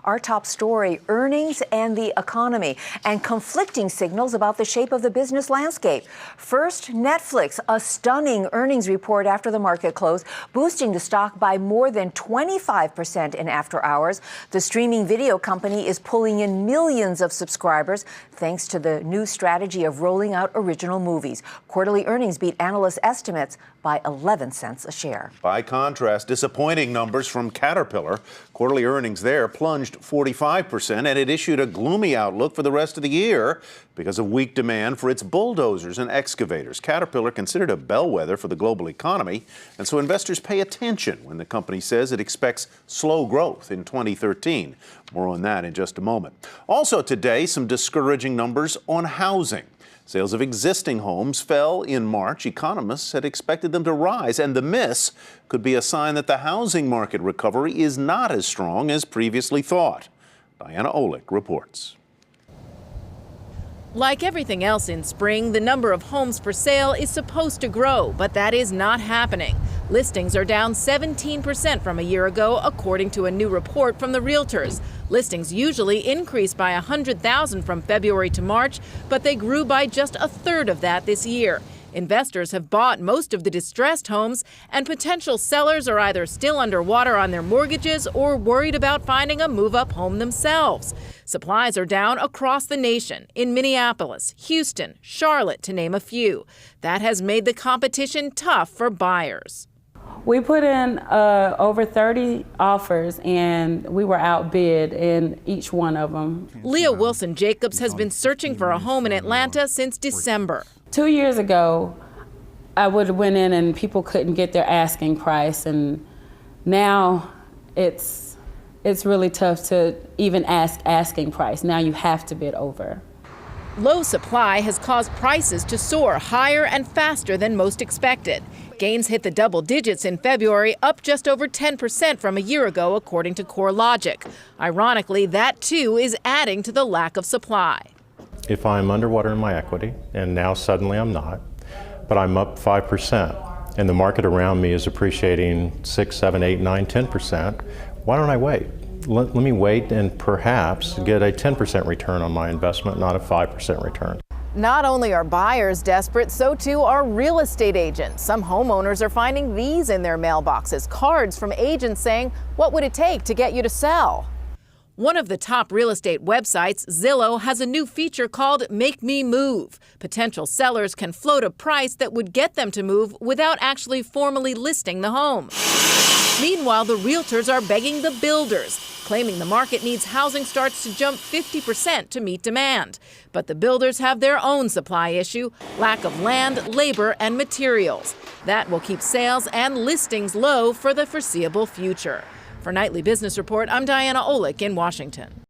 Our top story, earnings and the economy, and conflicting signals about the shape of the business landscape. First, Netflix, a stunning earnings report after the market close, boosting the stock by more than 25% in after hours. The streaming video company is pulling in millions of subscribers thanks to the new strategy of rolling out original movies. Quarterly earnings beat analyst estimates by 11 cents a share. By contrast, disappointing numbers from Caterpillar. Quarterly earnings there plunged 45%, and it issued a gloomy outlook for the rest of the year because of weak demand for its bulldozers and excavators. Caterpillar considered a bellwether for the global economy, and so investors pay attention when the company says it expects slow growth in 2013. More on that in just a moment. Also today, some discouraging numbers on housing. Sales of existing homes fell in March. Economists had expected them to rise, and the miss could be a sign that the housing market recovery is not as strong as previously thought. Diana Olick reports. Like everything else in spring, the number of homes for sale is supposed to grow, but that is not happening. Listings are down 17% from a year ago, according to a new report from the realtors. Listings usually increase by 100,000 from February to March, but they grew by just a third of that this year. Investors have bought most of the distressed homes, and potential sellers are either still underwater on their mortgages or worried about finding a move-up home themselves. Supplies are down across the nation, in Minneapolis, Houston, Charlotte, to name a few. That has made the competition tough for buyers. We put in over 30 offers, and we were outbid in each one of them. Leah Wilson-Jacobs has been searching for a home in Atlanta since December. 2 years ago, I would have went in and people couldn't get their asking price, and now it's really tough to even ask asking price. Now you have to bid over. Low supply has caused prices to soar higher and faster than most expected. Gains hit the double digits in February, up just over 10% from a year ago, according to CoreLogic. Ironically, that too is adding to the lack of supply. If I'm underwater in my equity, and now suddenly I'm not, but I'm up 5%, and the market around me is appreciating 6, 7, 8, 9, 10%, why don't I wait? Let me wait and perhaps get a 10% return on my investment, not a 5% return. Not only are buyers desperate, so too are real estate agents. Some homeowners are finding these in their mailboxes, cards from agents saying, "What would it take to get you to sell?" One of the top real estate websites, Zillow, has a new feature called Make Me Move. Potential sellers can float a price that would get them to move without actually formally listing the home. Meanwhile, the realtors are begging the builders, claiming the market needs housing starts to jump 50% to meet demand. But the builders have their own supply issue, lack of land, labor, and materials. That will keep sales and listings low for the foreseeable future. For Nightly Business Report, I'm Diana Olick in Washington.